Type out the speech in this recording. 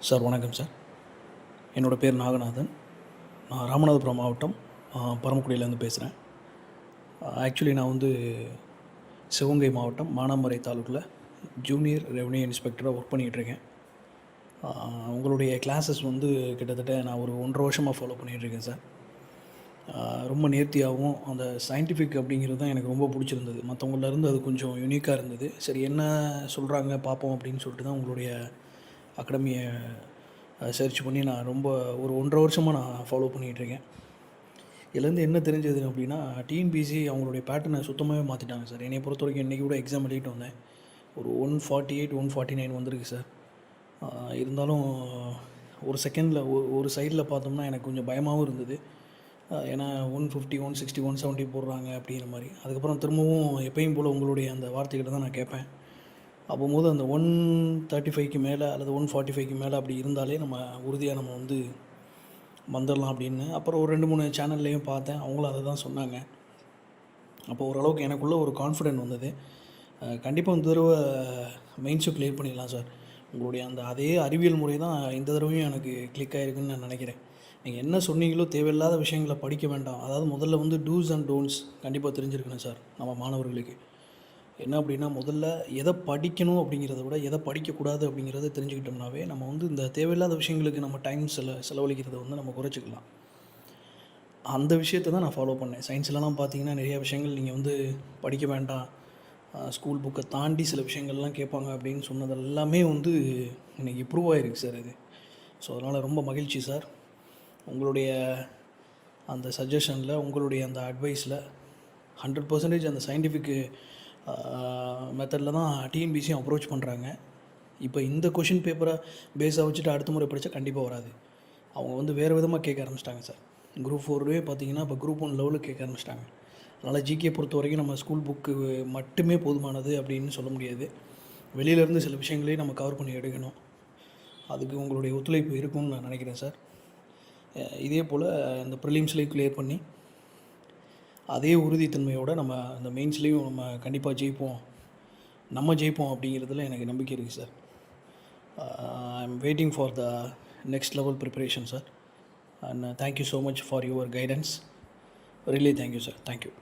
Sir வணக்கம் sir. என்னோடய பேர் நாகநாதன். நான் ராமநாதபுரம் மாவட்டம் பரமக்குடியிலேருந்து பேசுகிறேன். ஆக்சுவலி நான் வந்து சிவகங்கை மாவட்டம் மானாமரை தாலுக்கில் ஜூனியர் ரெவென்யூ இன்ஸ்பெக்டராக ஒர்க் பண்ணிகிட்ருக்கேன். உங்களுடைய கிளாஸஸ் வந்து கிட்டத்தட்ட நான் ஒரு 1.5 வருஷமாக ஃபாலோ பண்ணிகிட்ருக்கேன் சார். ரொம்ப நேர்த்தியாகவும் அந்த சயின்டிஃபிக் அப்படிங்கிறது தான் எனக்கு ரொம்ப பிடிச்சிருந்தது. மற்றவங்கள்லேருந்து அது கொஞ்சம் யுனிக்காக இருந்தது. சரி என்ன சொல்கிறாங்க பார்ப்போம் அப்படின்னு சொல்லிட்டு தான் உங்களுடைய அகாடமியை சர்ச் பண்ணி நான் ரொம்ப ஒரு 1.5 வருஷமாக நான் ஃபாலோ பண்ணிகிட்ருக்கேன். இதுலேருந்து என்ன தெரிஞ்சது அப்படின்னா, டிஎன்பிஎஸ்சி அவங்களுடைய பேட்டர்னை சுத்தமாகவே மாற்றிட்டாங்க சார். என்னை பொறுத்த வரைக்கும் இன்றைக்கி கூட எக்ஸாம் எழுதிட்டு வந்தேன். ஒரு 148, 149 வந்திருக்கு சார். இருந்தாலும் ஒரு செகண்டில் ஒரு சைடில் பார்த்தோம்னா எனக்கு கொஞ்சம் பயமாகவும் இருந்தது. ஏன்னா 150, 160, 170 போடுறாங்க அப்படிங்கிற மாதிரி. அதுக்கப்புறம் திரும்பவும் எப்பயும் போல் உங்களுடைய அந்த வார்த்தைகளை தான் நான் கேட்பேன். அப்போது அந்த 135க்கு மேலே அல்லது 145க்கு மேலே அப்படி இருந்தாலே நம்ம உறுதியாக நம்ம வந்து வந்துடலாம் அப்படின்னு. அப்புறம் ஒரு 2-3 சேனல்லையும் பார்த்தேன், அவங்களும் அதை தான் சொன்னாங்க. அப்போ ஓரளவுக்கு எனக்குள்ளே ஒரு கான்ஃபிடென்ட் வந்தது. கண்டிப்பாக இந்த தடவை மெயின்ஸும் கிளியர் பண்ணிடலாம் சார். உங்களுடைய அந்த அதே அறிவியல் முறை தான் இந்த தடவையும் எனக்கு கிளிக் ஆகிருக்குன்னு நான் நினைக்கிறேன். நீங்கள் என்ன சொன்னீங்களோ தேவையில்லாத விஷயங்களை படிக்க வேண்டாம். அதாவது முதல்ல வந்து டூஸ் அண்ட் டோன்ட்ஸ் கண்டிப்பாக தெரிஞ்சிருக்கணும் சார் நம்ம மாணவர்களுக்கு. என்ன அப்படின்னா, முதல்ல எதை படிக்கணும் அப்படிங்கிறத விட எதை படிக்கக்கூடாது அப்படிங்கிறத தெரிஞ்சுக்கிட்டோம்னாவே நம்ம வந்து இந்த தேவையில்லாத விஷயங்களுக்கு நம்ம டைம் செலவழிக்கிறத வந்து நம்ம குறைச்சிக்கலாம். அந்த விஷயத்தை தான் நான் ஃபாலோ பண்ணேன். சயின்ஸ்லலாம் பார்த்தீங்கன்னா நிறையா விஷயங்கள் நீங்கள் வந்து படிக்க வேண்டாம், ஸ்கூல் புக்கை தாண்டி சில விஷயங்கள்லாம் கேட்பாங்க அப்படின்னு சொன்னது எல்லாமே வந்து இன்றைக்கி ப்ரூவ் ஆகிருக்கு சார் இது. ஸோ அதனால் ரொம்ப மகிழ்ச்சி சார். உங்களுடைய அந்த சஜஷனில், உங்களுடைய அந்த அட்வைஸில் 100% அந்த சயின்டிஃபிக்கு மெத்தடில் தான் டிஎன்பிசியும் அப்ரோச் பண்ணுறாங்க. இப்போ இந்த கொஷின் பேப்பரை பேஸாக வச்சுட்டு அடுத்த முறை படித்தா கண்டிப்பாக வராது. அவங்க வந்து வேறு விதமாக கேட்க ஆரம்பிச்சிட்டாங்க சார். குரூப் 4 பார்த்தீங்கன்னா இப்போ குரூப் 1 லெவலுக்கு கேட்க ஆரம்பிச்சிட்டாங்க. அதனால் ஜிகே பொறுத்த வரைக்கும் நம்ம ஸ்கூல் புக்கு மட்டுமே போதுமானது அப்படின்னு சொல்ல முடியாது. வெளியிலேருந்து சில விஷயங்களையும் நம்ம கவர் பண்ணி எடுக்கணும். அதுக்கு உங்களுடைய ஒத்துழைப்பு இருக்கும்னு நான் நினைக்கிறேன் சார். இதே போல் இந்த ப்ரிலிம்ஸ்லேயும் கிளியர் பண்ணி அதே உறுதித்தன்மையோடு நம்ம அந்த மெயின்ஸ்லேயும் நம்ம கண்டிப்பாக ஜெயிப்போம் அப்படிங்கிறதுல எனக்கு நம்பிக்கை இருக்குது sir. I am waiting for the next level preparation sir. And thank you so much for your guidance. Really thank you sir. Thank you.